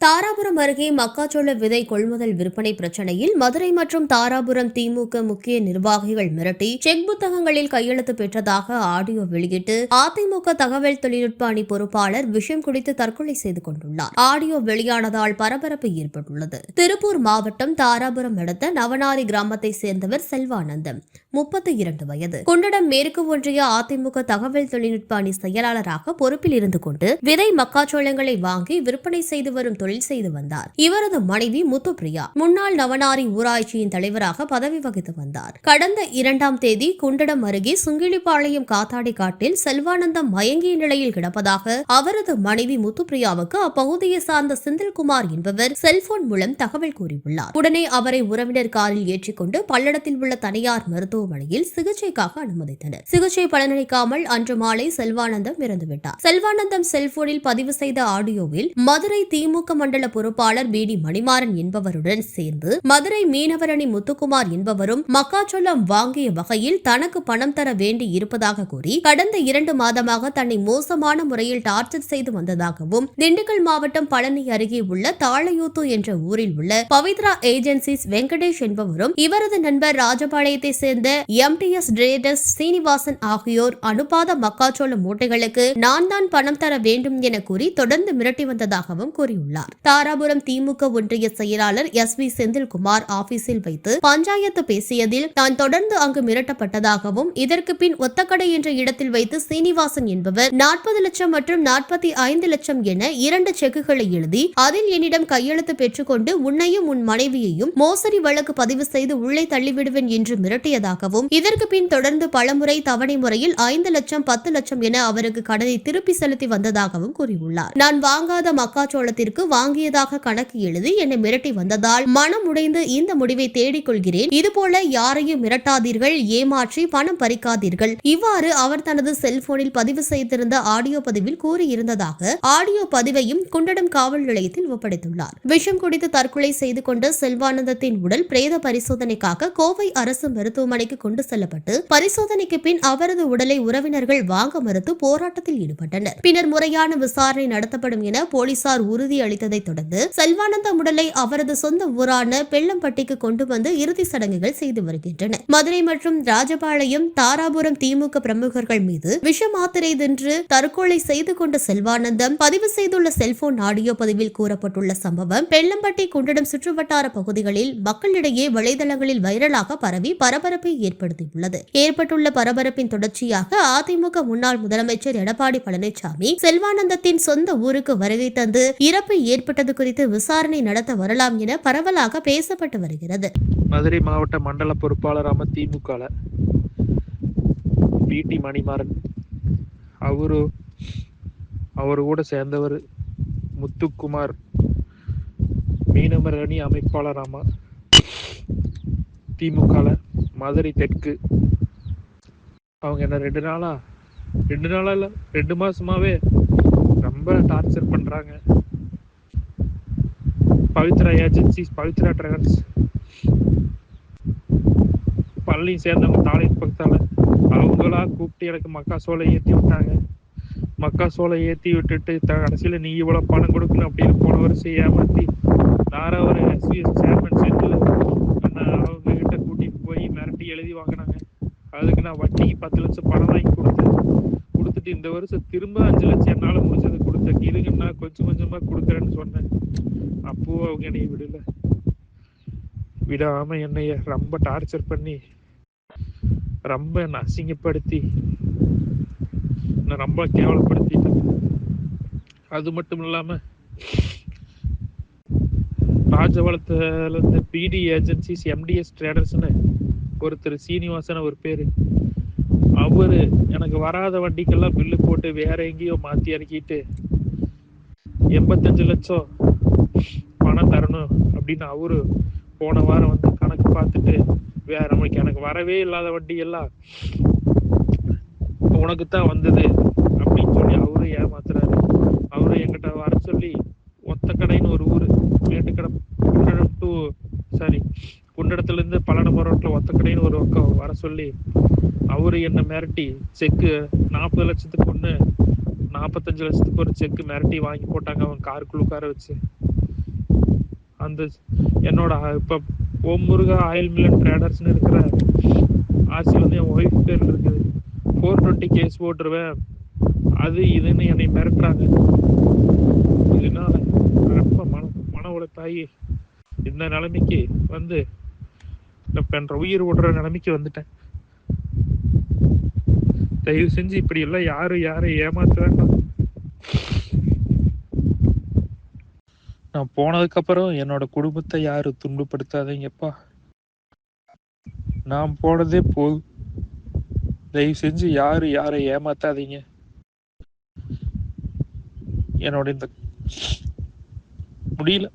தாராபுரம் அருகே மக்காச்சோள விதை கொள்முதல் விற்பனை பிரச்சினையில் மதுரை மற்றும் தாராபுரம் திமுக முக்கிய நிர்வாகிகள் மிரட்டி செக் புத்தகங்களில் கையெழுத்து பெற்றதாக ஆடியோ வெளியிட்டு அதிமுக தகவல் தொழில்நுட்ப அணி பொறுப்பாளர் விஷம் குடித்து தற்கொலை செய்து கொண்டுள்ளார். ஆடியோ வெளியானதால் பரபரப்பு ஏற்பட்டுள்ளது. திருப்பூர் மாவட்டம் தாராபுரம் அடுத்த நவனாரி கிராமத்தை சேர்ந்தவர் செல்வானந்தம், 32 வயது. குண்டடம் மேற்கு ஒன்றிய அதிமுக தகவல் தொழில்நுட்ப அணி செயலாளராக பொறுப்பில் இருந்து கொண்டு விதை மக்காச்சோளங்களை வாங்கி விற்பனை செய்து வரும் தொழில் செய்து வந்தார். இவரது மனைவி முத்துப்பிரியா முன்னாள் நவனாரி ஊராட்சியின் தலைவராக பதவி வகித்து வந்தார். கடந்த 2ஆம் தேதி குண்டடம் அருகே சுங்கிலிப்பாளையம் காத்தாடி காட்டில் செல்வானந்தம் மயங்கிய நிலையில் கிடப்பதாக அவரது மனைவி முத்துப்பிரியாவுக்கு அப்பகுதியை சார்ந்த செந்தில்குமார் என்பவர் செல்போன் மூலம் தகவல் கூறியுள்ளார். உடனே அவரை உறவினர் காரில் ஏற்றிக்கொண்டு பல்லடத்தில் உள்ள தனியார் மருத்துவமனையில் சிகிச்சைக்காக அனுமதித்தனர். சிகிச்சை பலனளிக்காமல் அன்று மாலை செல்வானந்தம் இறந்துவிட்டார். செல்வானந்தம் செல்போனில் பதிவு செய்த ஆடியோவில் மதுரை திமுக மண்டல பொறுப்பாளர் பி டி மணிமாறன் என்பவருடன் சேர்ந்து மதுரை மீனவரணி முத்துக்குமார் என்பவரும் மக்காச்சோளம் வாங்கிய வகையில் தனக்கு பணம் தர வேண்டி இருப்பதாக கூறி கடந்த 2 மாதமாக தன்னை மோசமான முறையில் டார்ச்சர் செய்து வந்ததாகவும், திண்டுக்கல் மாவட்டம் பழனி அருகே உள்ள தாளையூத்து என்ற ஊரில் உள்ள பவித்ரா ஏஜென்சிஸ் வெங்கடேஷ் என்பவரும் இவரது நண்பர் ராஜபாளையத்தை சேர்ந்த எம்டிஎஸ் டிரேடர்ஸ் சீனிவாசன் ஆகியோர் அனுப்பாத மக்காச்சோள மூட்டைகளுக்கு நான் தான் பணம் தர வேண்டும் என கூறி தொடர்ந்து மிரட்டி வந்ததாகவும் கூறியுள்ளார். தாராபுரம் திமுக ஒன்றிய செயலாளர் எஸ்.வி. செந்தில்குமார் ஆபீஸில் வைத்து பஞ்சாயத்து பேசியதில் தான் தொடர்ந்து அங்கு மிரட்டப்பட்டதாகவும், இதற்கு பின் ஒத்தக்கடை என்ற இடத்தில் வைத்து சீனிவாசன் என்பவர் 40 லட்சம் மற்றும் 45 லட்சம் என 2 செக்குகளை எழுதி அதில் என்னிடம் கையெழுத்து பெற்றுக்கொண்டு உன்னையும் உன் மனைவியையும் மோசடி வழக்கு பதிவு செய்து உள்ளே தள்ளிவிடுவேன் என்று மிரட்டியதாகவும், இதற்கு பின் தொடர்ந்து பலமுறை தவணை முறையில் 5 லட்சம் 10 லட்சம் என அவருக்கு கடனை திருப்பி செலுத்தி வந்ததாகவும் கூறியுள்ளார். நான் வாங்காத மக்காச்சோளத்திற்கு வாங்கியதாக கணக்கு எழுதி என்னை மிரட்டி வந்ததால் மனம் உடைந்து இந்த முடிவை தேடிக் கொள்கிறேன். இதுபோல யாரையும் மிரட்டாதீர்கள், ஏமாற்றி பணம் பறிக்காதீர்கள். இவ்வாறு அவர் தனது செல்போனில் பதிவு செய்திருந்த ஆடியோ பதிவில் கூறியிருந்ததாக ஆடியோ பதிவையும் குண்டடம் காவல் நிலையத்தில் ஒப்படைத்துள்ளார். விஷம் குடித்து தற்கொலை செய்து கொண்ட செல்வானந்தத்தின் உடல் பிரேத பரிசோதனைக்காக கோவை அரசு மருத்துவமனைக்கு கொண்டு செல்லப்பட்டு பரிசோதனைக்கு பின் அவரது உடலை உறவினர்கள் வாங்க மறுத்து போராட்டத்தில் ஈடுபட்டனர். பின்னர் முறையான விசாரணை நடத்தப்படும் என போலீசார் உறுதி அளித்ததை தொடர்ந்து செல்வானந்தம் உடலை அவரது சொந்த ஊரான பெள்ளம்பட்டிக்கு கொண்டு வந்து இறுதி சடங்குகள் செய்து வருகின்றனர். மதுரை மற்றும் ராஜபாளையம் தாராபுரம் திமுக பிரமுகர்கள் மீது விஷ மாத்திரை தின்று தற்கொலை செய்து கொண்ட செல்வானந்தம் பதிவு செய்துள்ள செல்போன் ஆடியோ பதிவில் கூறப்பட்டுள்ள சம்பவம் பெள்ளம்பட்டி குண்டடம் சுற்றுவட்டார பகுதிகளில் மக்களிடையே வலைதளங்களில் வைரலாக பரவி பரபரப்பை ஏற்படுத்தியுள்ளது. ஏற்பட்டுள்ள பரபரப்பின் தொடர்ச்சியாக அதிமுக முன்னாள் முதலமைச்சர் எடப்பாடி பழனிசாமி செல்வானந்தத்தின் சொந்த ஊருக்கு வருகை தந்து இறப்பு ஏற்பட்டது குறித்து விசாரணை நடத்த வரலாம் என பரவலாக பேசப்பட்டு வருகிறது. மதுரை மாவட்ட மண்டல பொறுப்பாளராம திமுக பி டி மணிமாறன், அவரு கூட சேர்ந்தவர் முத்துக்குமார், மீனவரணி அமைப்பாளராமா திமுக மதுரை தெற்கு. அவங்க என்ன 2 நாளா இல்ல 2 மாசமாவே ரொம்ப டார்ச்சர் பண்றாங்க. பவித்ரா ஏஜென்சிஸ், பவித்ரா டிராவல்ஸ் பள்ளி சேர்ந்தவங்க தாலை பக்கத்தால அவங்களா கூப்பிட்டு எனக்கு மக்காச்சோளை ஏற்றி விட்டாங்க. மக்காச்சோளை ஏற்றி விட்டுட்டு கடைசியில் நீ இவ்வளவு பணம் கொடுக்கணும் அப்படின்னு போன வருஷம் ஏமாற்றி ஒரு எஸ்பிஎஸ் சேர்மன் செட்டில் அவங்க கிட்ட கூட்டிட்டு போய் மிரட்டி எழுதி வாங்கினாங்க. அதுக்கு நான் வட்டிக்கு 10 லட்சம் பணம் வாங்கி கொடுத்துட்டு இந்த வருஷம் திரும்ப 5 லட்சம் என்னால முடிஞ்சது கொடுத்தேன். இருங்கன்னா கொஞ்சம் கொஞ்சமா கொடுக்குறேன்னு சொன்னேன். அப்போ அவங்க என்னைய விடாம என்னைய ரொம்ப டார்ச்சர் பண்ணி ரொம்ப என்னை அசிங்கப்படுத்தி ரொம்ப கேவலப்படுத்திட்டேன். அது மட்டும் இல்லாம ராஜபாளையத்துல இருந்து பிடி ஏஜென்சிஸ் எம்டிஎஸ் ட்ரேடர்ஸ்னு ஒருத்தர் சீனிவாசன் ஒரு பேரு, அவரு எனக்கு வராத வண்டிக்கெல்லாம் பில்லு போட்டு வேற எங்கேயோ மாத்தி இறக்கிட்டு 85 லட்சம் பணம் தரணும் அப்படின்னு அவரு போன வாரம் வந்து கணக்கு பார்த்துட்டு நம்மளுக்கு எனக்கு வரவே இல்லாத வட்டி எல்லாம் உனக்குத்தான் வந்தது அப்படின்னு சொல்லி அவரு ஏமாத்துறாரு. அவரு என்கிட்ட வர சொல்லி ஒத்தக்கடைன்னு ஒரு ஊரு மேட்டுக்கடை குண்டடத்துல இருந்து பல்லடம் ரோட்ல ஒத்தக்கடைன்னு ஒரு பக்கம் வர சொல்லி அவரு என்ன மிரட்டி செக்கு 40 லட்சத்துக்கு ஒண்ணு 45 லட்சத்துக்கு ஒரு செக்கு மிரட்டி வாங்கி போட்டாங்க. அவன் காருக்குள்ள உட்கார வச்சு அந்த என்னோட இப்போ ஓம் முருகா ஆயில் மில்லன் ட்ரேடர்ஸ்னு இருக்கிற ஆர்சி வந்து என் ஒய்ஃப் பேர் இருக்குது. 420 கேஸ் போட்டுருவேன், அது இதுன்னு என்னை மிரட்டுறாங்க. இதனால ரொம்ப மன உழைப்பாகி இந்த நிலைமைக்கு வந்து என்ற உயிர் விடுற நிலைமைக்கு வந்துட்டேன். தயவு செஞ்சு இப்படி எல்லாம் யாரை ஏமாத்த வேண்டாம். நான் போனதுக்கு அப்புறம் என்னோட குடும்பத்தை யாரும் துன்பப்படுத்தாதீங்கப்பா. நான் போனதே போதும். தயவு செஞ்சு யாரை ஏமாத்தாதீங்க. என்னோட இந்த முடியல.